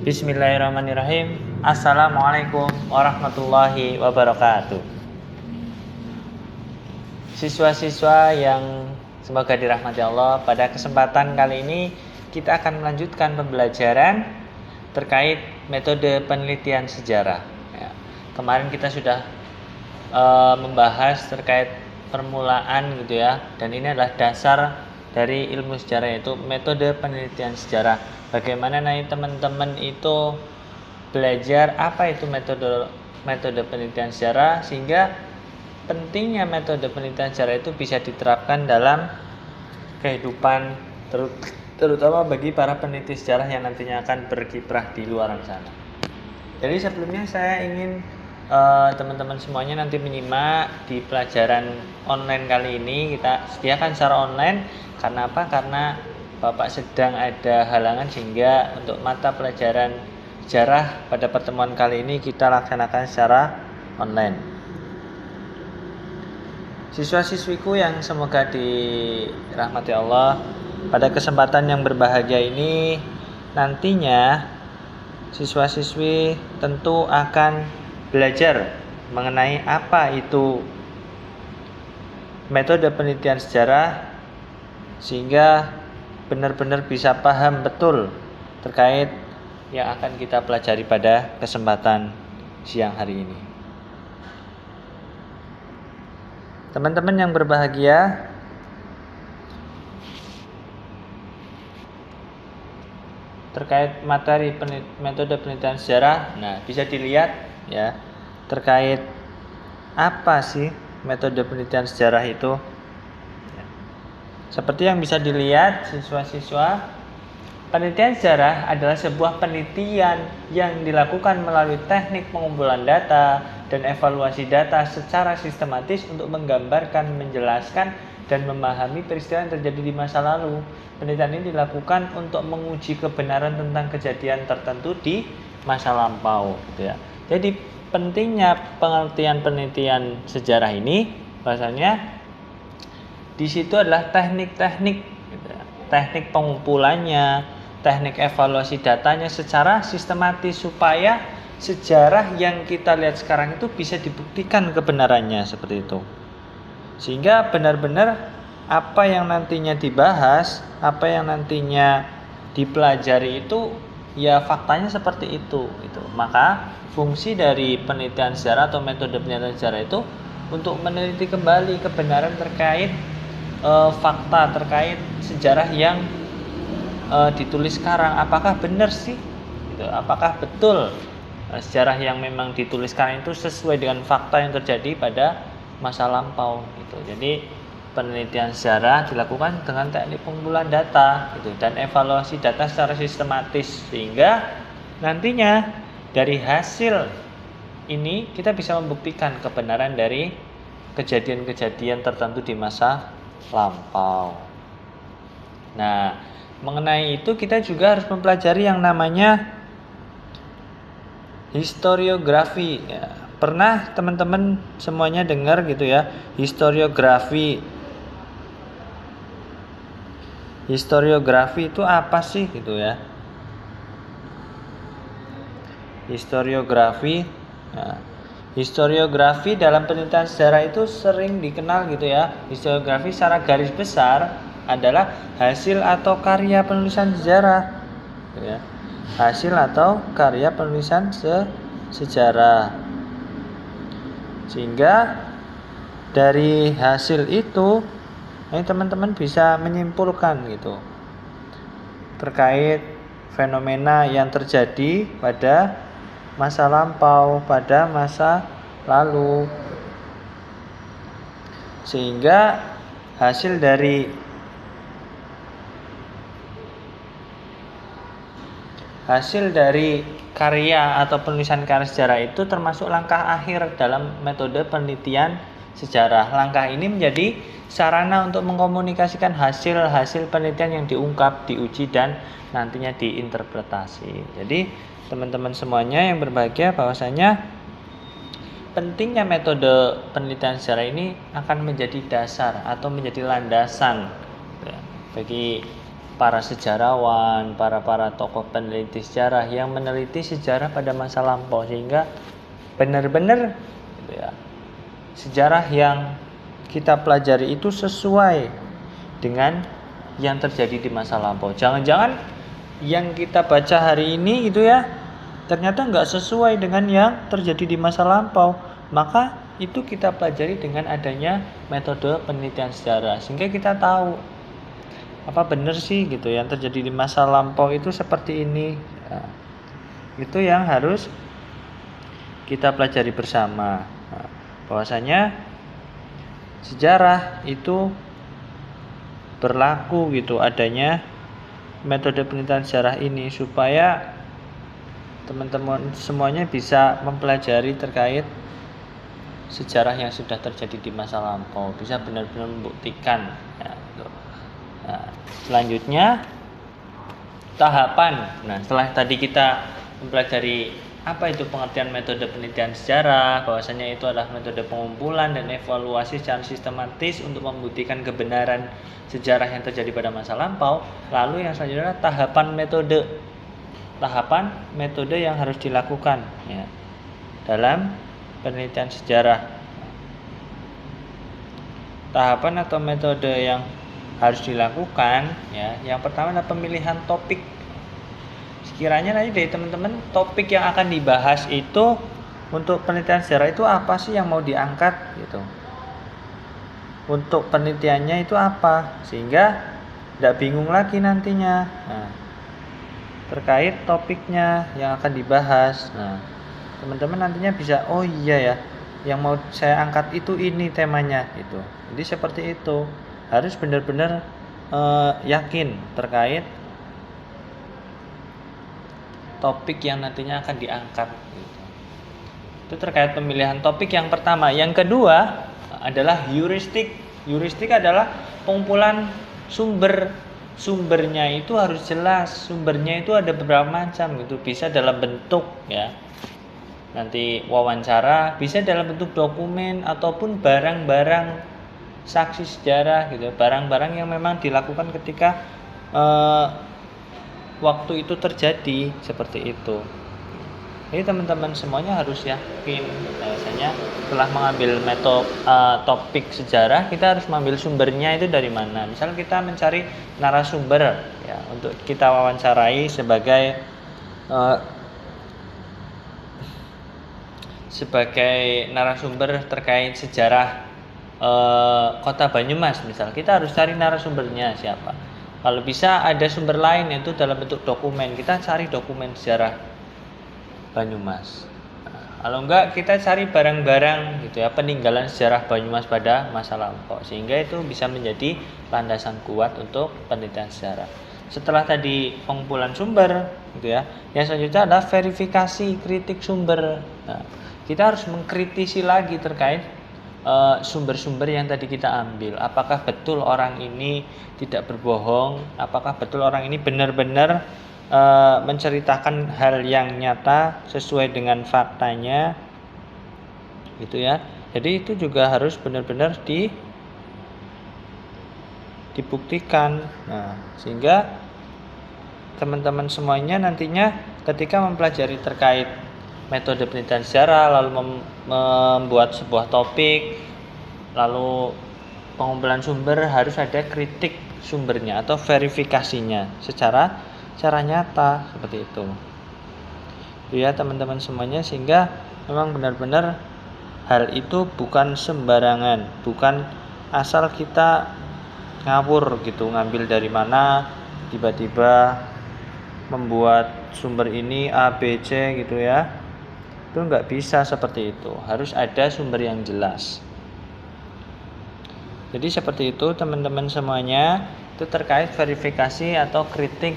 Bismillahirrahmanirrahim. Assalamualaikum warahmatullahi wabarakatuh. Siswa-siswa yang semoga dirahmati Allah, pada kesempatan kali ini kita akan melanjutkan pembelajaran terkait metode penelitian sejarah. Kemarin kita sudah membahas terkait permulaan gitu ya, dan ini adalah dasar dari ilmu sejarah, yaitu metode penelitian sejarah. Bagaimana nanti teman-teman itu belajar apa itu metode penelitian sejarah, sehingga pentingnya metode penelitian sejarah itu bisa diterapkan dalam kehidupan, terutama bagi para peneliti sejarah yang nantinya akan berkiprah di luar sana. Jadi sebelumnya saya ingin teman-teman semuanya nanti menyimak di pelajaran online kali ini. Kita sediakan secara online. Karena apa? Karena Bapak sedang ada halangan, sehingga untuk mata pelajaran sejarah pada pertemuan kali ini kita laksanakan secara online. Siswa-siswiku yang semoga dirahmati Allah, pada kesempatan yang berbahagia ini nantinya siswa-siswi tentu akan belajar mengenai apa itu metode penelitian sejarah, sehingga benar-benar bisa paham betul terkait yang akan kita pelajari pada kesempatan siang hari ini. Teman-teman yang berbahagia, terkait materi metode penelitian sejarah, nah bisa dilihat ya, terkait apa sih metode penelitian sejarah itu. Seperti yang bisa dilihat siswa-siswa, penelitian sejarah adalah sebuah penelitian yang dilakukan melalui teknik pengumpulan data dan evaluasi data secara sistematis untuk menggambarkan, menjelaskan, dan memahami peristiwa yang terjadi di masa lalu. Penelitian ini dilakukan untuk menguji kebenaran tentang kejadian tertentu di masa lampau, gitu ya. Jadi pentingnya pengertian penelitian sejarah ini, bahasanya di situ adalah teknik-teknik, gitu ya, teknik pengumpulannya, teknik evaluasi datanya secara sistematis, supaya sejarah yang kita lihat sekarang itu bisa dibuktikan kebenarannya seperti itu. Sehingga benar-benar apa yang nantinya dibahas, apa yang nantinya dipelajari itu ya faktanya seperti itu gitu. Maka fungsi dari penelitian sejarah atau metode penelitian sejarah itu untuk meneliti kembali kebenaran terkait fakta, terkait sejarah yang ditulis sekarang. Apakah benar sih gitu? Apakah betul sejarah yang memang ditulis sekarang itu sesuai dengan fakta yang terjadi pada masa lampau gitu. Jadi penelitian sejarah dilakukan dengan teknik pengumpulan data gitu, dan evaluasi data secara sistematis, sehingga nantinya dari hasil ini kita bisa membuktikan kebenaran dari kejadian-kejadian tertentu di masa lampau. Nah, mengenai itu kita juga harus mempelajari yang namanya historiografi ya. Pernah teman-teman semuanya dengar gitu ya, historiografi. Historiografi itu apa sih gitu ya? Historiografi. Nah, historiografi dalam penelitian sejarah itu sering dikenal gitu ya. Historiografi secara garis besar adalah hasil atau karya penulisan sejarah, gitu ya. Hasil atau karya penulisan sejarah. Sehingga dari hasil itu teman-teman bisa menyimpulkan gitu terkait fenomena yang terjadi pada masa lampau, pada masa lalu. Sehingga hasil dari karya atau penulisan karya sejarah itu termasuk langkah akhir dalam metode penelitian sejarah. Langkah ini menjadi sarana untuk mengkomunikasikan hasil-hasil penelitian yang diungkap, diuji, dan nantinya diinterpretasi. Jadi teman-teman semuanya yang berbahagia, bahwasanya pentingnya metode penelitian sejarah ini akan menjadi dasar atau menjadi landasan bagi para sejarawan, para tokoh peneliti sejarah yang meneliti sejarah pada masa lampau, sehingga benar-benar gitu ya, sejarah yang kita pelajari itu sesuai dengan yang terjadi di masa lampau. Jangan-jangan yang kita baca hari ini gitu ya, ternyata nggak sesuai dengan yang terjadi di masa lampau. Maka itu kita pelajari dengan adanya metode penelitian sejarah, sehingga kita tahu apa benar sih gitu yang terjadi di masa lampau itu seperti ini. Nah, itu yang harus kita pelajari bersama. Nah, bahwasanya sejarah itu berlaku gitu adanya metode penelitian sejarah ini, supaya teman-teman semuanya bisa mempelajari terkait sejarah yang sudah terjadi di masa lampau, bisa benar-benar membuktikan ya, gitu. Nah, selanjutnya tahapan. Nah, setelah tadi kita mempelajari apa itu pengertian metode penelitian sejarah, bahwasanya itu adalah metode pengumpulan dan evaluasi secara sistematis untuk membuktikan kebenaran sejarah yang terjadi pada masa lampau. Lalu yang selanjutnya adalah tahapan metode yang harus dilakukan ya, dalam penelitian sejarah. Tahapan atau metode yang harus dilakukan ya, yang pertama adalah pemilihan topik. Sekiranya nanti dari teman-teman topik yang akan dibahas itu untuk penelitian sejarah itu apa sih yang mau diangkat gitu, untuk penelitiannya itu apa, sehingga tidak bingung lagi nantinya terkait topiknya yang akan dibahas. Nah, teman-teman nantinya bisa, oh iya ya, yang mau saya angkat itu ini temanya gitu. Jadi seperti itu, harus benar-benar yakin terkait topik yang nantinya akan diangkat gitu. Itu terkait pemilihan topik yang pertama. Yang kedua adalah heuristik. Heuristik adalah pengumpulan sumber. Sumbernya itu harus jelas. Sumbernya itu ada beberapa macam gitu. Bisa dalam bentuk ya, nanti wawancara, bisa dalam bentuk dokumen ataupun barang-barang saksi sejarah gitu. Barang-barang yang memang dilakukan ketika waktu itu terjadi, seperti itu. Jadi teman-teman semuanya harus yakin bahwasanya setelah mengambil metode topik sejarah, kita harus mengambil sumbernya itu dari mana. Misal kita mencari narasumber ya, untuk kita wawancarai sebagai narasumber terkait sejarah kota Banyumas. Misal kita harus cari narasumbernya siapa. Kalau bisa ada sumber lain, yaitu dalam bentuk dokumen, kita cari dokumen sejarah Banyumas. Nah, kalau enggak kita cari barang-barang gitu ya, peninggalan sejarah Banyumas pada masa lampau, sehingga itu bisa menjadi landasan kuat untuk penelitian sejarah. Setelah tadi pengumpulan sumber gitu ya, yang selanjutnya adalah verifikasi kritik sumber. Nah, kita harus mengkritisi lagi terkait sumber-sumber yang tadi kita ambil. Apakah betul orang ini tidak berbohong? Apakah betul orang ini benar-benar menceritakan hal yang nyata sesuai dengan faktanya, gitu ya. Jadi itu juga harus benar-benar dibuktikan. Nah, sehingga teman-teman semuanya nantinya ketika mempelajari terkait metode penelitian sejarah, lalu membuat sebuah topik, lalu pengumpulan sumber, harus ada kritik sumbernya atau verifikasinya secara nyata, seperti itu. Ya teman-teman semuanya, sehingga memang benar-benar hal itu bukan sembarangan, bukan asal kita ngawur gitu, ngambil dari mana tiba-tiba membuat sumber ini A, B, C gitu ya. Itu nggak bisa seperti itu, harus ada sumber yang jelas. Jadi seperti itu teman-teman semuanya, itu terkait verifikasi atau kritik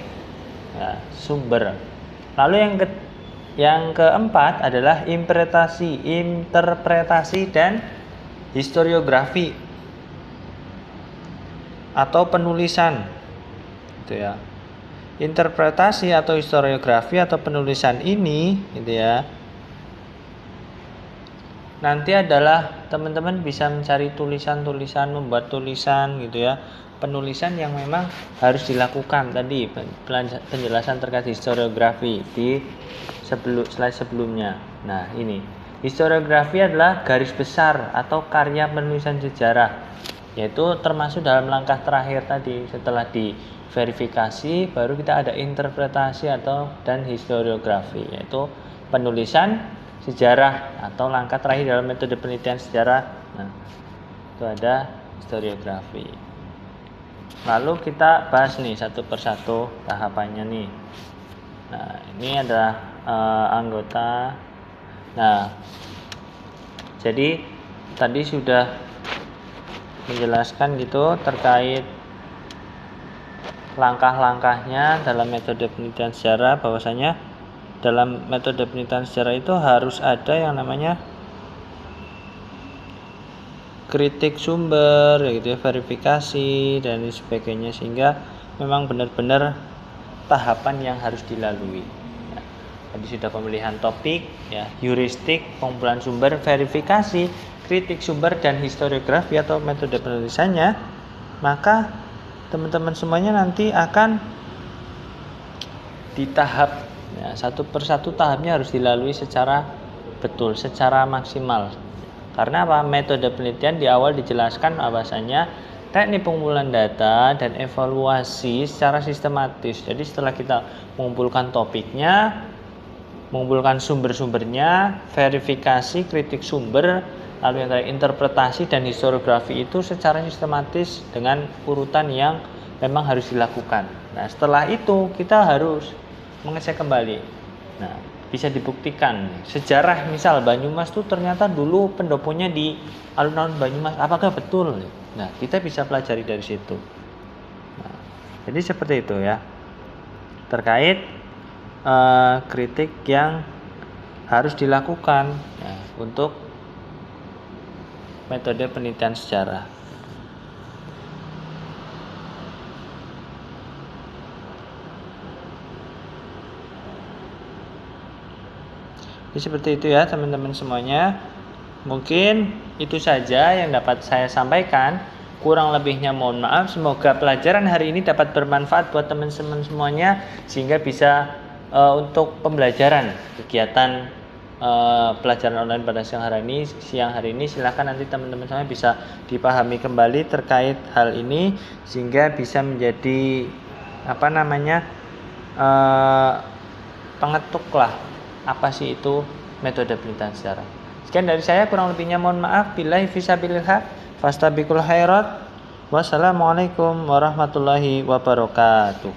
ya, sumber. Lalu yang keempat adalah interpretasi dan historiografi atau penulisan gitu ya. Interpretasi atau historiografi atau penulisan ini gitu ya, nanti adalah teman-teman bisa mencari tulisan-tulisan, membuat tulisan gitu ya, penulisan yang memang harus dilakukan tadi, penjelasan terkait historiografi di slide sebelumnya. Nah, ini historiografi adalah garis besar atau karya penulisan sejarah, yaitu termasuk dalam langkah terakhir tadi. Setelah diverifikasi baru kita ada interpretasi dan historiografi, yaitu penulisan sejarah atau langkah terakhir dalam metode penelitian sejarah. Nah, itu ada historiografi. Lalu kita bahas nih satu persatu tahapannya nih. Nah, ini adalah anggota. Nah, jadi tadi sudah menjelaskan gitu terkait langkah-langkahnya dalam metode penelitian sejarah, bahwasanya dalam metode penelitian sejarah itu harus ada yang namanya kritik sumber, gitu ya, verifikasi dan sebagainya, sehingga memang benar-benar tahapan yang harus dilalui. Ya, tadi sudah pemilihan topik, ya, heuristik, pengumpulan sumber, verifikasi, kritik sumber dan historiografi atau metode penulisannya. Maka teman-teman semuanya nanti akan di tahap, ya, satu persatu tahapnya harus dilalui secara betul, secara maksimal. Karena apa? Metode penelitian di awal dijelaskan bahwasanya teknik pengumpulan data dan evaluasi secara sistematis. Jadi setelah kita mengumpulkan topiknya, mengumpulkan sumber-sumbernya, verifikasi, kritik sumber, lalu yang terakhir interpretasi dan historiografi itu secara sistematis dengan urutan yang memang harus dilakukan. Nah, setelah itu kita harus mengecek kembali. Nah, bisa dibuktikan sejarah, misal Banyumas tuh ternyata dulu pendoponya di alun-alun Banyumas, apakah betul? Nah, kita bisa pelajari dari situ. Nah, jadi seperti itu ya terkait kritik yang harus dilakukan ya, untuk metode penelitian sejarah. Jadi seperti itu ya teman-teman semuanya. Mungkin itu saja yang dapat saya sampaikan. Kurang lebihnya mohon maaf. Semoga pelajaran hari ini dapat bermanfaat buat teman-teman semuanya, sehingga bisa untuk pembelajaran kegiatan pelajaran online pada siang hari ini silahkan nanti teman-teman semuanya bisa dipahami kembali terkait hal ini, sehingga bisa menjadi pengetuk lah apa sih itu metode penelitian sejarah. Sekian dari saya, kurang lebihnya mohon maaf. Billahi fisabilillah, fastabiqul khairat. Wassalamualaikum warahmatullahi wabarakatuh.